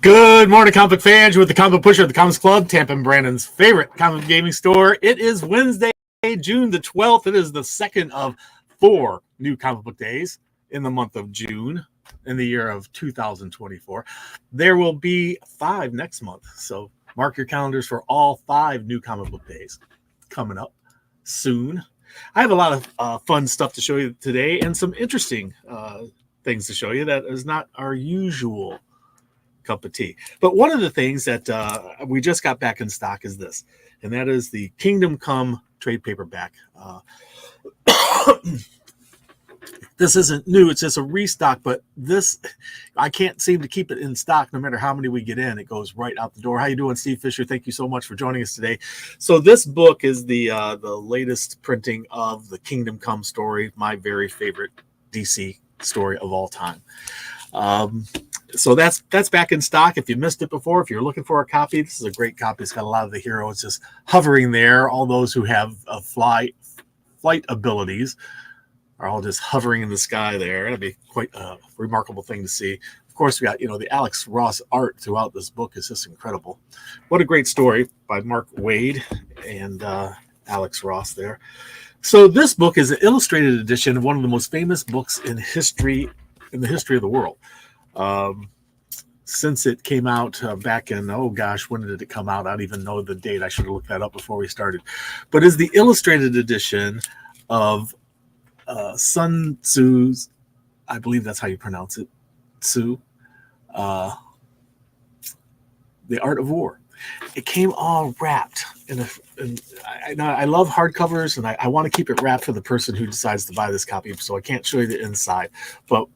Good morning, comic fans. You're with the Comic Pusher at the Comics Club, Tampa and Brandon's favorite comic gaming store. It is Wednesday, June the 12th. It is the second of 4 new comic book days in the month of June in the year of 2024. There will be 5 next month, so mark your calendars for all 5 new comic book days coming up soon. I have a lot of fun stuff to show you today and some interesting things to show you that is not our usual cup of tea. But one of the things that we just got back in stock is this, and that is the Kingdom Come trade paperback. This isn't new, it's just a restock, but this, I can't seem to keep it in stock no matter how many we get in. It goes right out the door. How you doing, Steve Fisher? Thank you so much for joining us today. So this book is the latest printing of the Kingdom Come story, my very favorite DC story of all time. So that's back in stock. If you missed it before, if you're looking for a copy, this is a great copy. It's got a lot of the heroes just hovering there. All those who have flight abilities are all just hovering in the sky there. That'd be quite a remarkable thing to see. Of course, we got, the Alex Ross art throughout this book is just incredible. What a great story by Mark Waid and Alex Ross there. So this book is an illustrated edition of one of the most famous books in the history of the world. Since it came out back in, when did it come out? I don't even know the date. I should have looked that up before we started. But it's the illustrated edition of Sun Tzu's, I believe that's how you pronounce it, Tzu, The Art of War. It came all wrapped I love hardcovers, and I want to keep it wrapped for the person who decides to buy this copy, so I can't show you the inside. But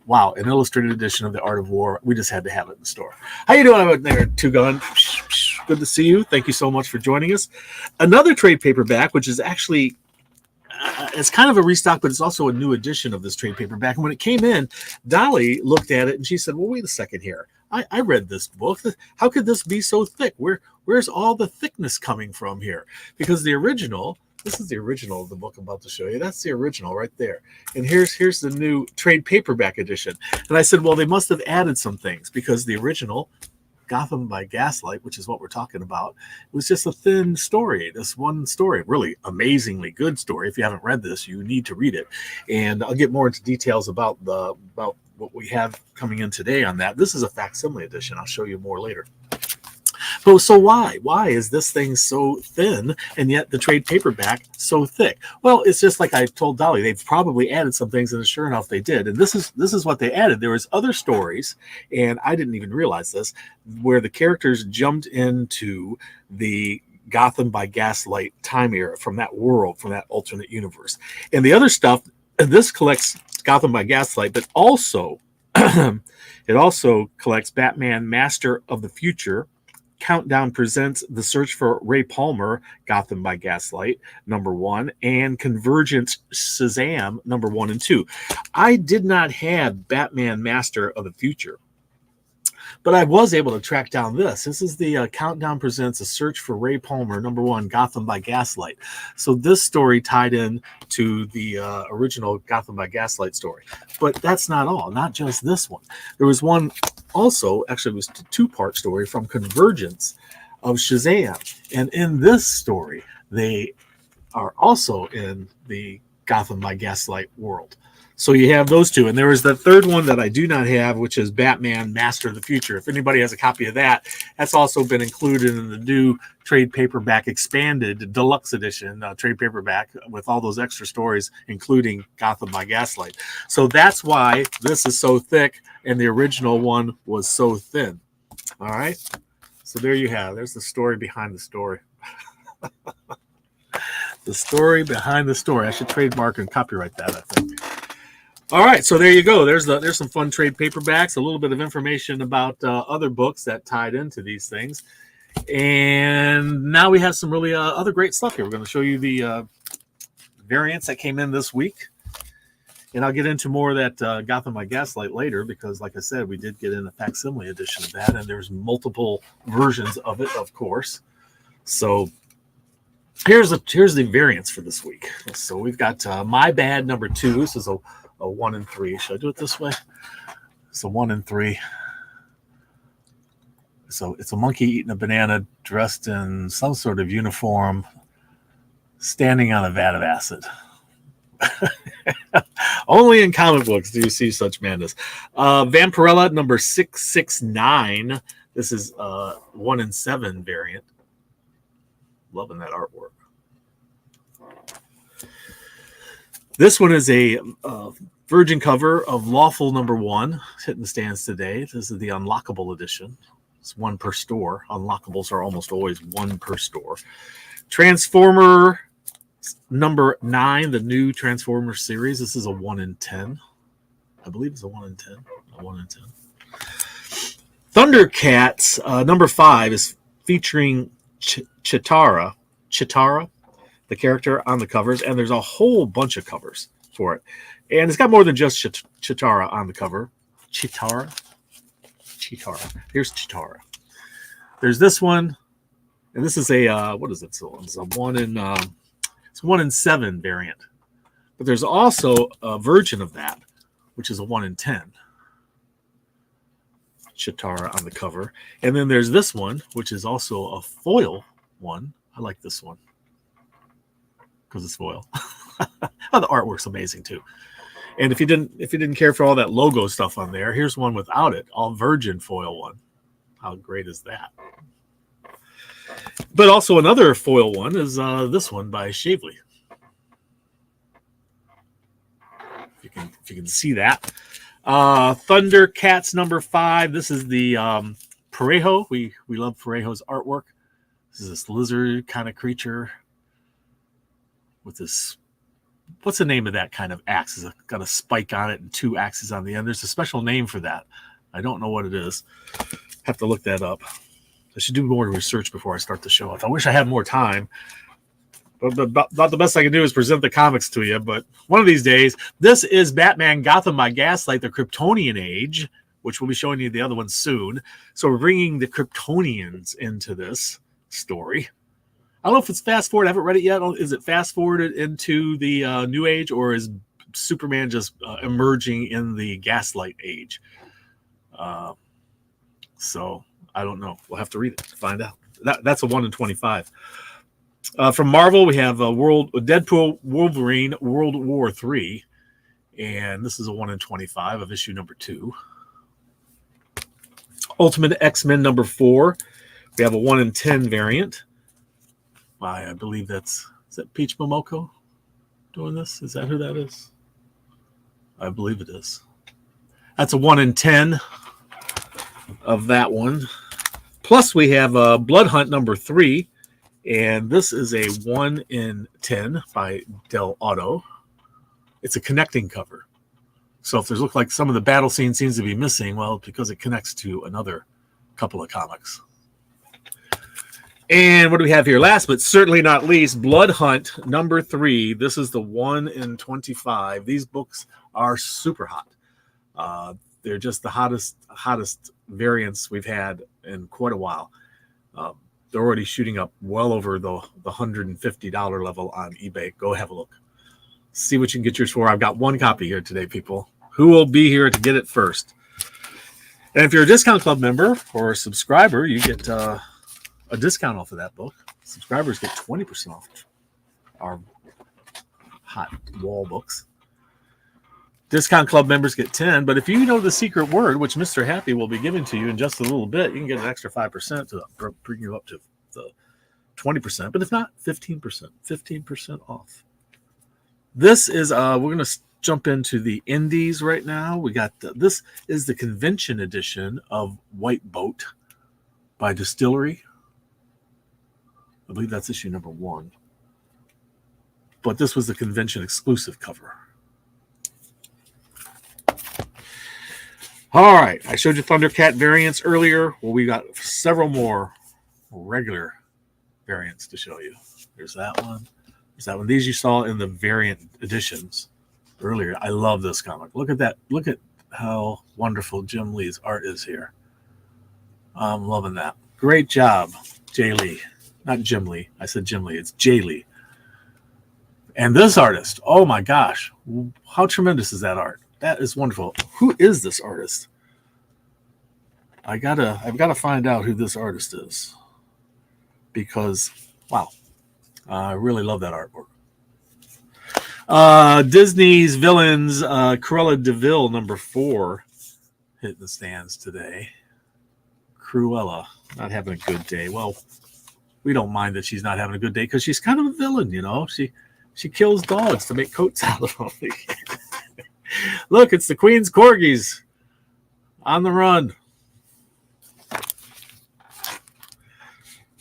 wow, an illustrated edition of The Art of War. We just had to have it in the store. How you doing out there, Two Gun? Good to see you. Thank you so much for joining us. Another trade paperback, which is actually, it's kind of a restock, but it's also a new edition of this trade paperback. And when it came in, Dolly looked at it and she said, well, wait a second here. I read this book. How could this be so thick? Where's all the thickness coming from here? Because the original, this is the original of the book I'm about to show you. That's the original right there. And here's the new trade paperback edition. And I said, well, they must have added some things, because the original, Gotham by Gaslight, which is what we're talking about, it was just a thin story. This one story, really amazingly good story. If you haven't read this, you need to read it. And I'll get more into details about what we have coming in today on that. This is a facsimile edition. I'll show you more later. But so why is this thing so thin and yet the trade paperback so thick? Well, it's just like I told Dolly, they've probably added some things, and sure enough they did. And this is what they added. There was other stories, and I didn't even realize this, where the characters jumped into the Gotham by Gaslight time era from that world, from that alternate universe. And the other stuff, this collects Gotham by Gaslight, but also it also collects Batman Master of the Future. Countdown presents The Search for Ray Palmer, Gotham by Gaslight, #1, and Convergence Shazam, #1 and 2. I did not have Batman Master of the Future, but I was able to track down this. This is the Countdown presents A Search for Ray Palmer, #1, Gotham by Gaslight. So this story tied in to the original Gotham by Gaslight story. But that's not all, not just this one. There was one also, actually it was a 2-part story from Convergence of Shazam. And in this story, they are also in the Gotham by Gaslight world. So you have those two. And there is the third one that I do not have, which is Batman Master of the Future. If anybody has a copy of that, that's also been included in the new trade paperback expanded deluxe edition trade paperback with all those extra stories, including Gotham by Gaslight. So that's why this is so thick and the original one was so thin. All right. So there you have. There's the story behind the story. The story behind the story. I should trademark and copyright that, I think. All right, so there you go. There's some fun trade paperbacks, a little bit of information about other books that tied into these things. And now we have some really other great stuff here. We're going to show you the variants that came in this week. And I'll get into more of that Gotham by Gaslight later, because like I said, we did get in a facsimile edition of that, and there's multiple versions of it, of course. So here's the variants for this week. So we've got My Bad #2. This is a 1 and 3. Should I do it this way? So 1 and 3. So it's a monkey eating a banana dressed in some sort of uniform, standing on a vat of acid. Only in comic books do you see such madness. Vampirella number 669. This is 1 in 7 variant. Loving that artwork. This one is a virgin cover of Lawful number 1, hitting the stands today. This is the unlockable edition. It's 1 per store. Unlockables are almost always 1 per store. Transformer number 9, the new Transformer series. This is a 1 in 10. I believe it's a 1 in 10. A 1 in 10. Thundercats number 5 is featuring Chitara, the character on the covers, and there's a whole bunch of covers for it. And it's got more than just Chitara on the cover. Chitara. Here's Chitara. There's this one, and this is a what is it? So it's a 1 in 7 variant. But there's also a version of that, which is a 1 in 10. Chitara on the cover. And then there's this one, which is also a foil one. I like this one because it's foil. Oh, the artwork's amazing too. And if you didn't care for all that logo stuff on there, here's one without it, all virgin foil one. How great is that? But also another foil one is this one by Shavely. If you can see that. Thundercats number 5. This is the Parejo. We love Parejo's artwork. This is this lizard kind of creature with this. What's the name of that kind of axe? It's got a spike on it and 2 axes on the end. There's a special name for that. I don't know what it is. Have to look that up. I should do more research before I start the show. I wish I had more time. But about the best I can do is present the comics to you. But one of these days, this is Batman Gotham by Gaslight, the Kryptonian Age, which we'll be showing you the other one soon. So we're bringing the Kryptonians into this story. I don't know if it's fast forward. I haven't read it yet. Is it fast forwarded into the New Age, or is Superman just emerging in the Gaslight Age? So I don't know. We'll have to read it to find out. That's a 1 in 25. From Marvel, we have Deadpool Wolverine World War III, and this is a 1 in 25 of issue number 2. Ultimate X-Men number 4. We have a 1 in 10 variant. I believe is that Peach Momoko doing this? Is that who that is? I believe it is. That's a 1 in 10 of that one. Plus, we have Blood Hunt number 3, and this is a 1 in 10 by Del Auto. It's a connecting cover. So if there's look like some of the battle scene seems to be missing, well, because it connects to another couple of comics. And what do we have here? Last but certainly not least, Blood Hunt number 3. This is the 1 in 25. These books are super hot. They're just the hottest variants we've had in quite a while. They're already shooting up well over the $150 level on eBay. Go have a look. See what you can get yours for. I've got 1 copy here today, people. Who will be here to get it first? And if you're a Discount Club member or a subscriber, you get a discount off of that book. Subscribers get 20% off our hot wall books. Discount Club members get 10, but if you know the secret word, which Mr. Happy will be giving to you in just a little bit, you can get an extra 5% to bring you up to the 20%. But if not, 15% off. This is we're going to jump into the indies right now. We got this is the convention edition of White Boat by Distillery. I believe that's issue number 1. But this was the convention exclusive cover. All right. I showed you Thundercat variants earlier. Well, we got several more regular variants to show you. There's that one. There's that one. These you saw in the variant editions earlier. I love this comic. Look at that. Look at how wonderful Jim Lee's art is here. I'm loving that. Great job, Jay Lee. Not Jim Lee. I said Jim Lee. It's Jay Lee. And this artist, oh my gosh, how tremendous is that art? That is wonderful. Who is this artist? I've gotta find out who this artist is because wow, I really love that artwork. Disney's Villains, Cruella de Vil, #4, hitting the stands today. Cruella, not having a good day. Well, we don't mind that she's not having a good day because she's kind of a villain, you know. She kills dogs to make coats out of them. Look, it's the Queen's corgis on the run.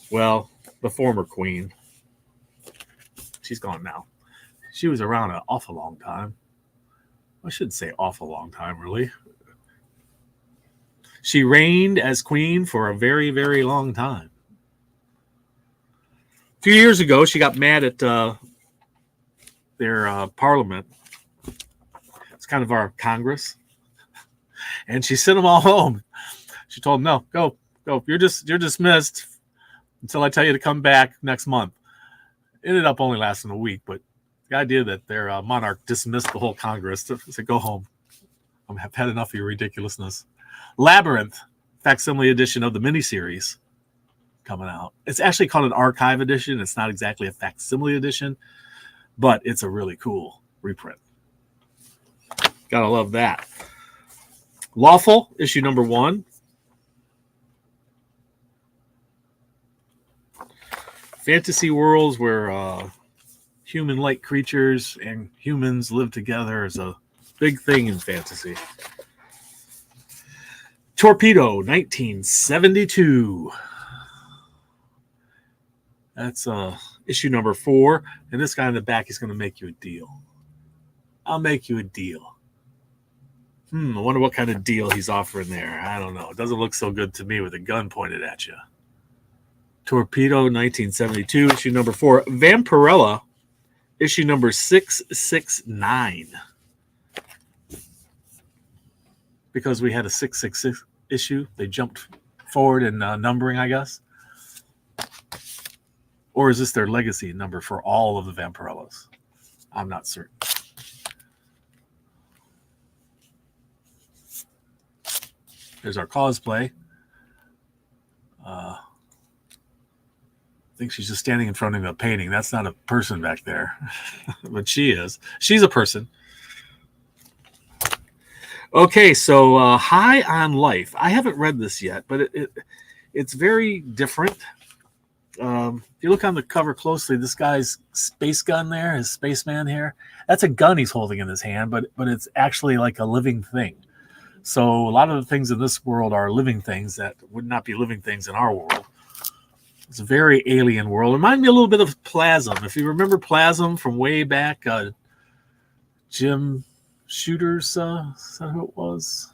Well, the former queen. She's gone now. She was around an awful long time. I shouldn't say awful long time, really. She reigned as queen for a very, very long time. A few years ago, she got mad at their parliament. It's kind of our Congress. And she sent them all home. She told them, no, go. You're dismissed until I tell you to come back next month. It ended up only lasting a week, but the idea that their monarch dismissed the whole Congress to say, go home. I've had enough of your ridiculousness. Labyrinth, facsimile edition of the miniseries coming out. It's actually called an archive edition. It's not exactly a facsimile edition, but it's a really cool reprint. Gotta love that. Lawful, issue #1. Fantasy worlds where human-like creatures and humans live together is a big thing in fantasy. Torpedo, 1972. That's issue #4. And this guy in the back is going to make you a deal. I'll make you a deal. I wonder what kind of deal he's offering there. I don't know. It doesn't look so good to me with a gun pointed at you. Torpedo, 1972, issue #4. Vampirella, issue #669. Because we had a 666 issue, they jumped forward in numbering, I guess. Or is this their legacy number for all of the Vampirellas? I'm not certain. There's our cosplay. I think she's just standing in front of a painting. That's not a person back there, but she is. She's a person. Okay, so High on Life. I haven't read this yet, but it's very different. If you look on the cover closely, this guy's space gun there, his spaceman here, that's a gun he's holding in his hand, but it's actually like a living thing. So a lot of the things in this world are living things that would not be living things in our world. It's a very alien world. It reminded me a little bit of Plasm. If you remember Plasm from way back, Jim Shooter's, is that who it was?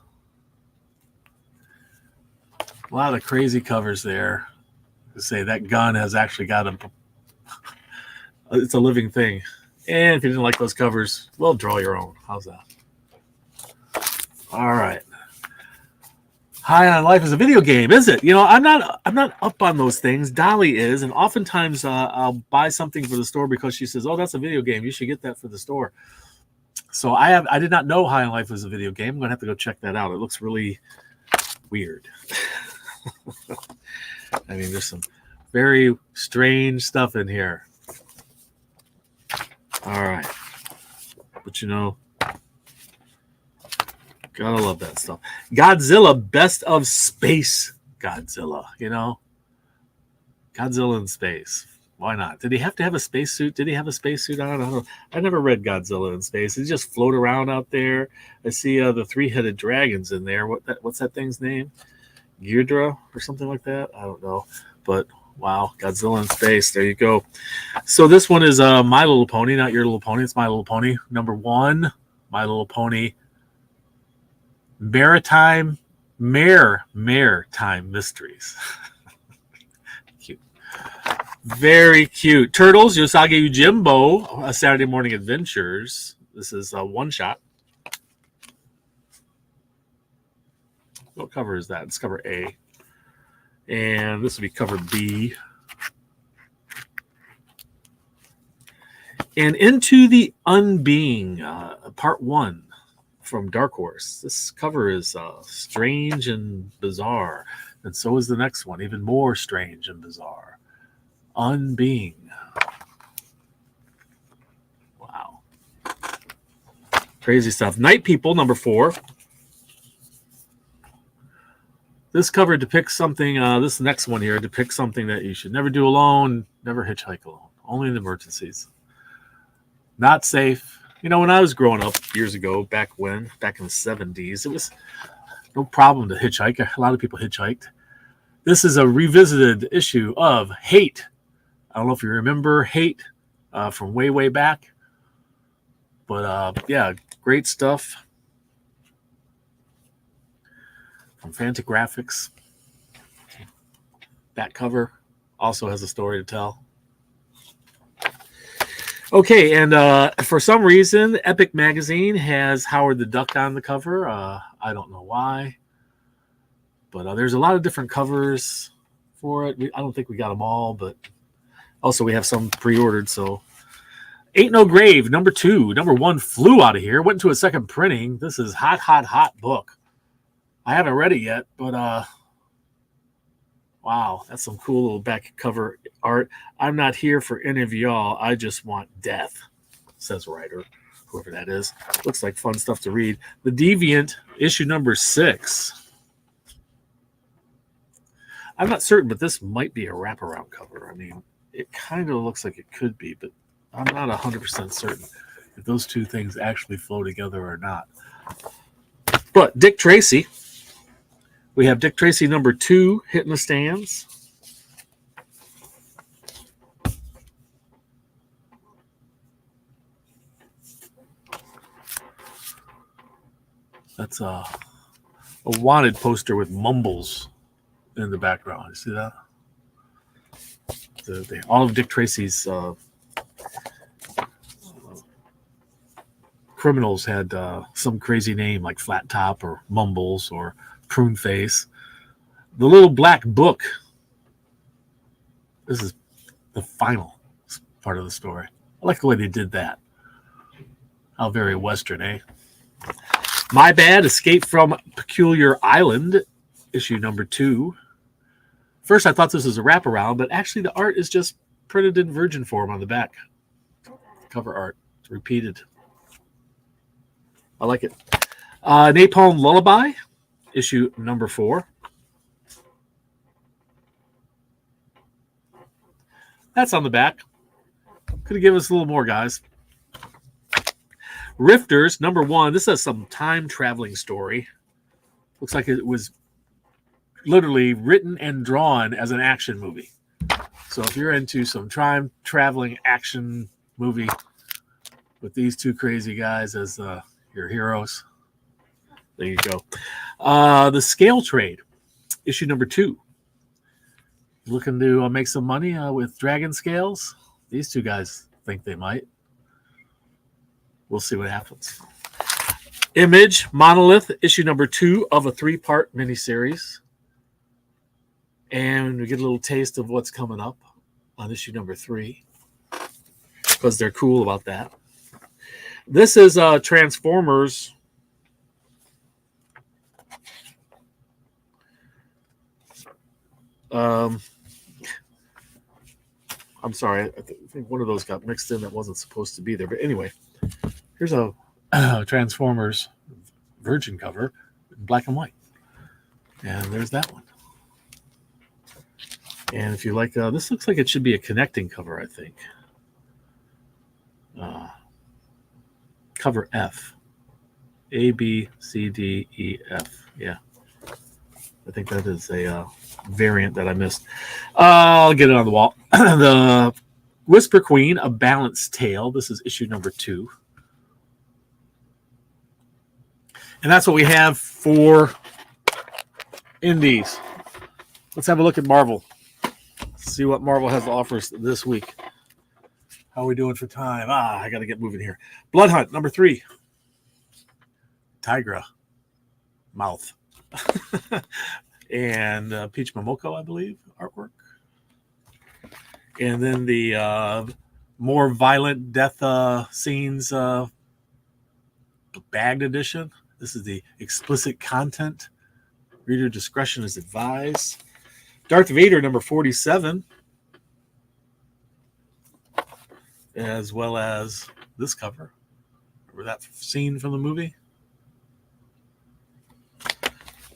A lot of crazy covers there. To say that gun has actually got it's a living thing. And if you didn't like those covers, well, draw your own. How's that? All right. High on Life is a video game, is it? You know, I'm not up on those things. Dolly is, and oftentimes I'll buy something for the store because she says, "Oh, that's a video game. You should get that for the store." So I did not know High on Life was a video game. I'm gonna have to go check that out. It looks really weird. I mean, there's some very strange stuff in here. All right, but you know. Gotta love that stuff. Godzilla, Best of Space Godzilla, you know? Godzilla in space. Why not? Did he have to have a spacesuit? Did he have a spacesuit on? I don't know. I never read Godzilla in space. He just float around out there. I see the three-headed dragons in there. What's that thing's name? Ghidorah or something like that? I don't know. But, wow, Godzilla in space. There you go. So this one is My Little Pony, not Your Little Pony. It's My Little Pony. #1, My Little Pony. Maritime Mysteries. Cute. Very cute. Turtles, Yosage Yojimbo, Saturday Morning Adventures. This is a one-shot. What cover is that? It's cover A. And this will be cover B. And Into the Unbeing, part 1. from Dark Horse. This cover is strange and bizarre, and so is the next one, even more strange and bizarre. Unbeing. Wow. Crazy stuff. Night People, number 4. This cover depicts something, this next one here depicts something that you should never do alone, never hitchhike alone, only in emergencies. Not safe. You know, when I was growing up years ago, back in the 70s, it was no problem to hitchhike. A lot of people hitchhiked. This is a revisited issue of Hate. I don't know if you remember Hate from way, way back. But, yeah, great stuff. From Fantagraphics. That cover also has a story to tell. Okay, and for some reason, Epic Magazine has Howard the Duck on the cover. I don't know why. But there's a lot of different covers for it. I don't think we got them all, but also we have some pre-ordered. So, Ain't No Grave, number 2. Number 1 flew out of here. Went to a second printing. This is hot, hot, hot book. I haven't read it yet, but wow, that's some cool little back cover art. I'm not here for any of y'all. I just want death, says writer, whoever that is. Looks like fun stuff to read. The Deviant, issue number 6. I'm not certain, but this might be a wraparound cover. I mean, it kind of looks like it could be, but I'm not 100% certain if those two things actually flow together or not. But Dick Tracy. We have Dick Tracy number 2 hitting the stands. That's a wanted poster with Mumbles in the background. You see that? All of Dick Tracy's criminals had some crazy name like Flat Top or Mumbles or Prune Face. The Little Black Book. This is the final part of the story. I like the way they did that. How very Western, eh? My Bad, Escape from Peculiar Island, issue number 2. First, I thought this was a wraparound, but actually the art is just printed in virgin form on the back. Cover art. It's repeated. I like it. Napalm Lullaby, issue number 4. That's on the back. Could have given us a little more, guys. Rifters, number 1. This is some time-traveling story. Looks like it was literally written and drawn as an action movie. So if you're into some time-traveling action movie with these two crazy guys as your heroes, there you go. The Scale Trade, issue number 2. Looking to make some money with dragon scales? These two guys think they might. We'll see what happens. Image, Monolith, issue number 2 of a 3-part miniseries. And we get a little taste of what's coming up on issue number 3. Because they're cool about that. This is Transformers. I'm sorry. I think one of those got mixed in that wasn't supposed to be there. But anyway, here's a Transformers virgin cover in black and white. And there's that one. And if you like, this looks like it should be a connecting cover, I think. Cover F. A, B, C, D, E, F. Yeah. I think that is a variant that I missed. I'll get it on the wall. The Whisper Queen, A Balanced Tale. This is issue number 2. And that's what we have for indies. Let's have a look at Marvel. See what Marvel has to offer us this week. How are we doing for time? I got to get moving here. Blood Hunt, number 3. Tigra. Mouth. And Peach Momoko, I believe, artwork. And then the more violent death scenes, the bagged edition. This is the explicit content. Reader discretion is advised. Darth Vader number 47, as well as this cover. Remember that scene from the movie?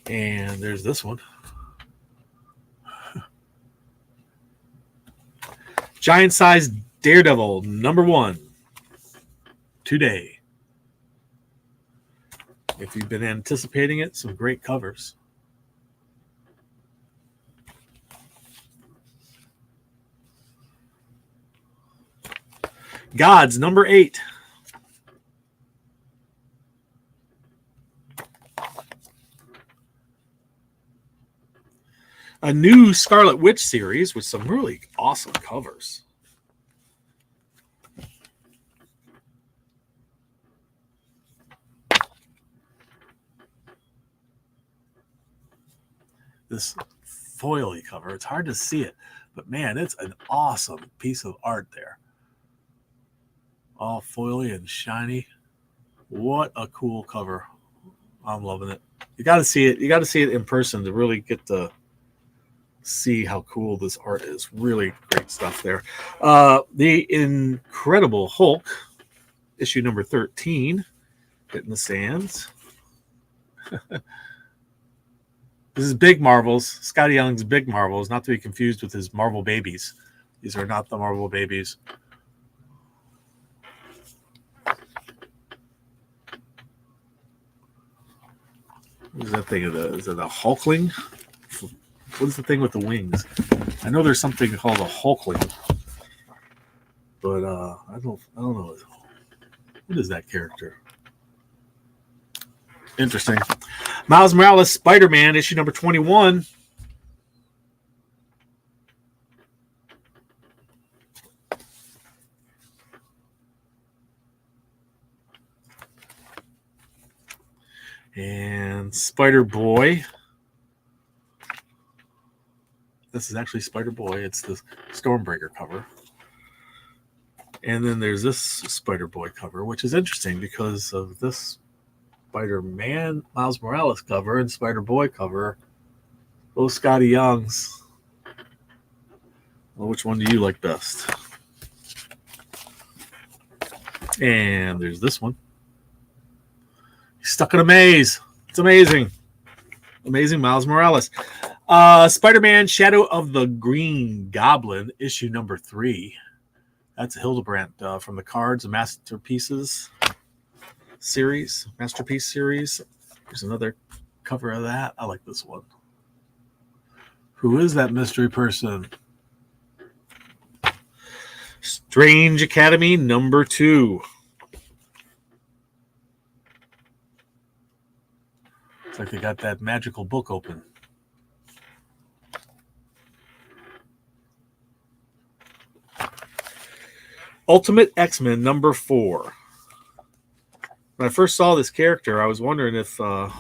And there's this one. Giant-sized Daredevil number 1 today. If you've been anticipating it, some great covers. Gods number 8. A new Scarlet Witch series with some really awesome covers. This foily cover, it's hard to see it, but man, it's an awesome piece of art there. All foily and shiny. What a cool cover. I'm loving it. You got to see it. You got to see it in person to really get to see how cool this art is. Really great stuff there. The Incredible Hulk, issue number 13, hitting the sands. This is Big Marvels. Scotty Young's Big Marvels, not to be confused with his Marvel Babies. These are not the Marvel Babies. What is that thing? Is it a Hulkling? What is the thing with the wings? I know there's something called a Hulkling, but I don't know. What is that character? Interesting. Miles Morales, Spider-Man, issue number 21. And Spider-Boy. This is actually Spider-Boy. It's the Stormbreaker cover. And then there's this Spider-Boy cover, which is interesting because of this Spider-Man Miles Morales cover and Spider-Boy cover. Both Scotty Youngs. Well, which one do you like best? And there's this one. He's stuck in a maze. It's amazing. Amazing Miles Morales. Spider-Man Shadow of the Green Goblin, issue number 3. That's Hildebrandt from the Cards and Masterpiece series. There's another cover of that. I like this one. Who is that mystery person? Strange Academy number 2. Looks like they got that magical book open. Ultimate X-Men number 4. When I first saw this character, I was wondering if she'll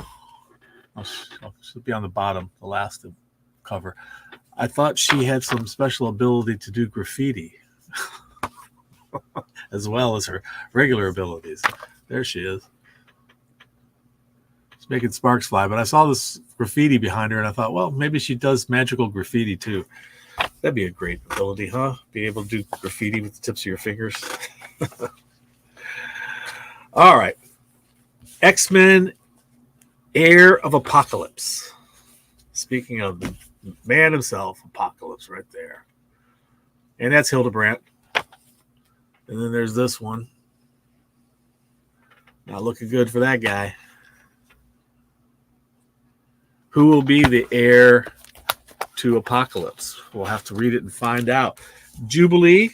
be on the bottom, the last cover. I thought she had some special ability to do graffiti, as well as her regular abilities. There she is. She's making sparks fly, but I saw this graffiti behind her, and I thought, well, maybe she does magical graffiti too. That'd be a great ability, huh? Be able to do graffiti with the tips of your fingers. All right. X-Men Heir of Apocalypse. Speaking of the man himself, Apocalypse right there. And that's Hildebrandt. And then there's this one. Not looking good for that guy. Who will be the heir to Apocalypse? We'll have to read it and find out. Jubilee.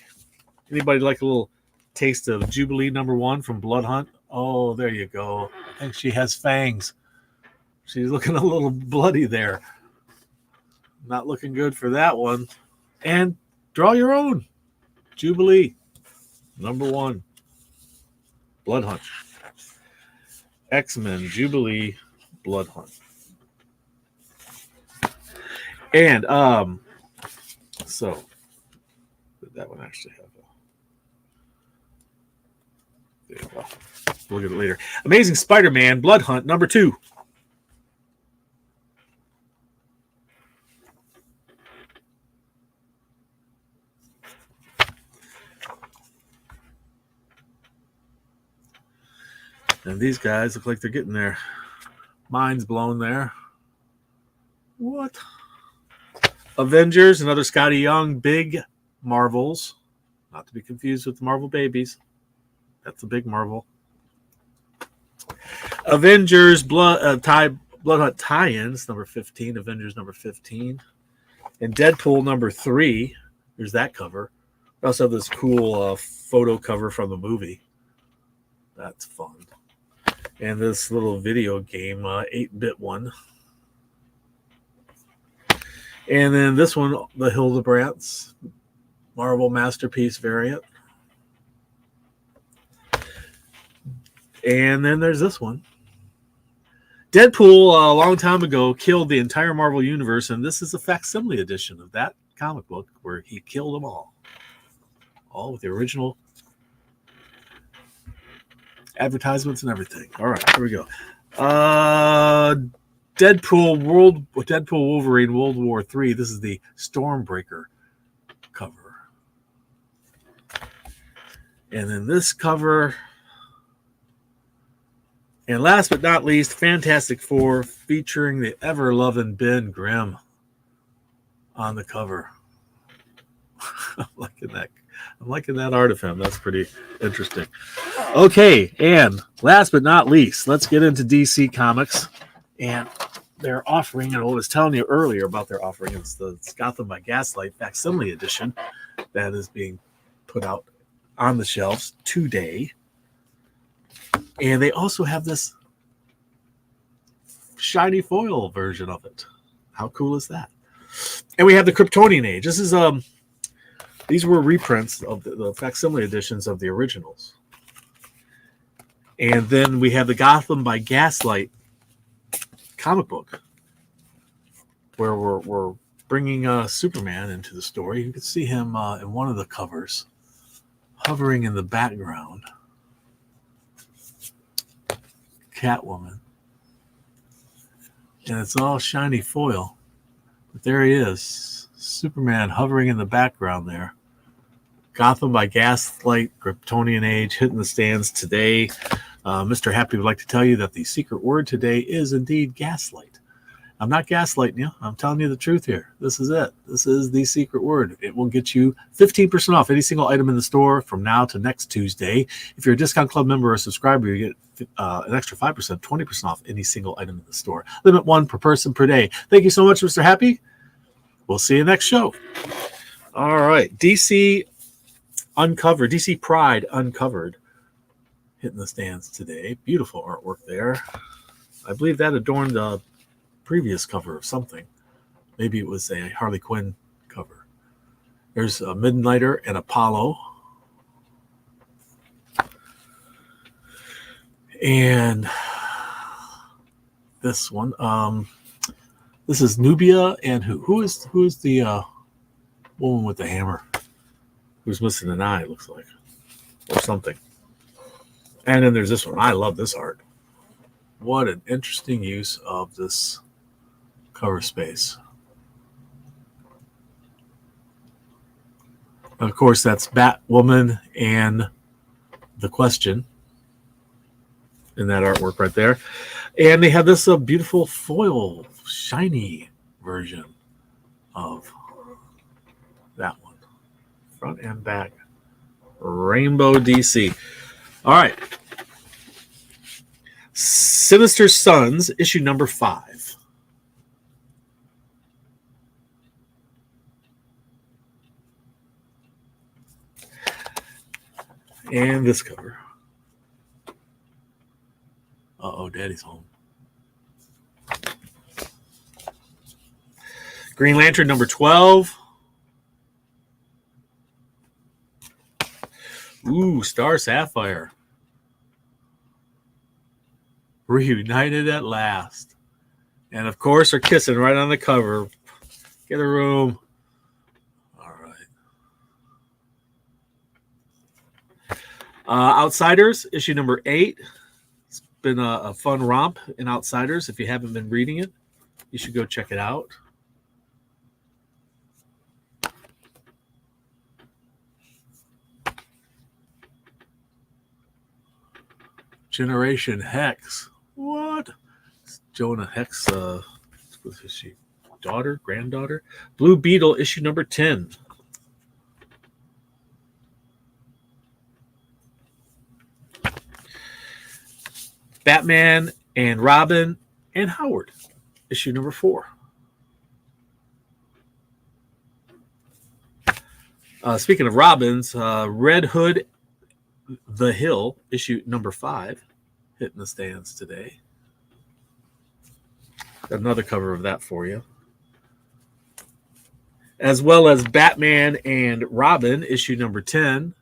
Anybody like a little taste of Jubilee number 1 from Blood Hunt? Oh, there you go. I think she has fangs. She's looking a little bloody there. Not looking good for that one. And draw your own. Jubilee number 1. Blood Hunt. X-Men Jubilee Blood Hunt. And so did that one actually have a there you go. We'll get it later. Amazing Spider-Man Blood Hunt number 2. And these guys look like they're getting their minds blown there. What? Avengers, another Scotty Young, big Marvels. Not to be confused with the Marvel Babies. That's a big Marvel. Avengers Blood Hunt tie-ins, number 15. Avengers number 15. And Deadpool number 3. There's that cover. We also have this cool photo cover from the movie. That's fun. And this little video game, 8-bit one. And then this one, the Hildebrands Marvel Masterpiece variant. And then there's this one. Deadpool, a long time ago, killed the entire Marvel Universe, and this is a facsimile edition of that comic book where he killed them all. All with the original advertisements and everything. All right, here we go. Deadpool Wolverine World War III. This is the Stormbreaker cover. And then this cover. And last but not least, Fantastic Four featuring the ever-loving Ben Grimm on the cover. I'm liking that art of him. That's pretty interesting. Okay, and last but not least, let's get into DC Comics. And they're offering, and I was telling you earlier about their offering, it's the Gotham by Gaslight facsimile edition that is being put out on the shelves today. And they also have this shiny foil version of it. How cool is that? And we have the Kryptonian Age. This is these were reprints of the facsimile editions of the originals. And then we have the Gotham by Gaslight comic book, where we're bringing Superman into the story. You can see him in one of the covers, hovering in the background. Catwoman. And it's all shiny foil. But there he is. Superman hovering in the background there. Gotham by Gaslight, Kryptonian Age, hitting the stands today. Mr. Happy would like to tell you that the secret word today is indeed gaslight. I'm not gaslighting you. I'm telling you the truth here. This is it. This is the secret word. It will get you 15% off any single item in the store from now to next Tuesday. If you're a Discount Club member or subscriber, you get an extra 5%, 20% off any single item in the store. Limit 1 per person per day. Thank you so much, Mr. Happy. We'll see you next show. All right. DC Uncovered, DC Pride Uncovered, hitting the stands today. Beautiful artwork there. I believe that adorned the previous cover of something. Maybe it was a Harley Quinn cover. There's a Midnighter and Apollo. And this one, this is Nubia and who is the woman with the hammer who's missing an eye, it looks like, or something. And then there's this one. I love this art. What an interesting use of this cover space. Of course, that's Batwoman and the Question in that artwork right there. And they have this beautiful foil, shiny version of that one. Front and back. Rainbow DC. All right. Sinister Sons, issue number 5. And this cover. Uh-oh, Daddy's home. Green Lantern number 12. Ooh, Star Sapphire. Reunited at last. And of course, they're kissing right on the cover. Get a room. All right. Outsiders, issue number 8. been a fun romp in Outsiders. If you haven't been reading it, you should go check it out. Generation Hex. What? Jonah Hex, what is she? Daughter? Granddaughter? Blue Beetle, issue number 10. Batman and Robin and Howard, issue number 4. Speaking of Robins, Red Hood, The Hill, issue number 5, hitting the stands today. Got another cover of that for you. As well as Batman and Robin, issue number 10.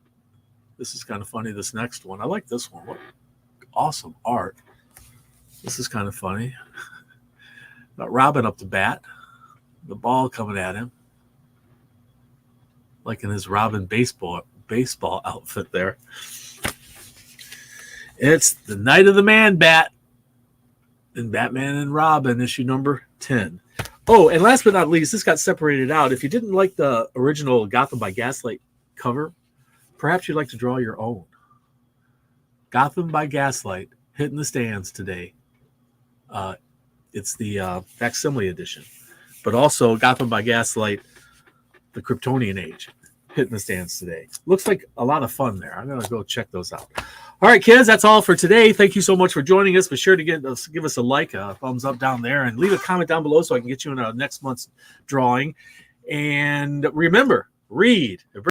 This is kind of funny, this next one. I like this one. What awesome art. This is kind of funny. Got Robin up to bat. The ball coming at him. Like in his Robin baseball outfit there. It's the Night of the Man Bat in Batman and Robin, issue number 10. Oh, and last but not least, this got separated out. If you didn't like the original Gotham by Gaslight cover, perhaps you'd like to draw your own. Gotham by Gaslight, hitting the stands today. It's the facsimile edition. But also Gotham by Gaslight, the Kryptonian Age, hitting the stands today. Looks like a lot of fun there. I'm going to go check those out. All right, kids, that's all for today. Thank you so much for joining us. Be sure to give us a like, a thumbs up down there, and leave a comment down below so I can get you in our next month's drawing. And remember, read.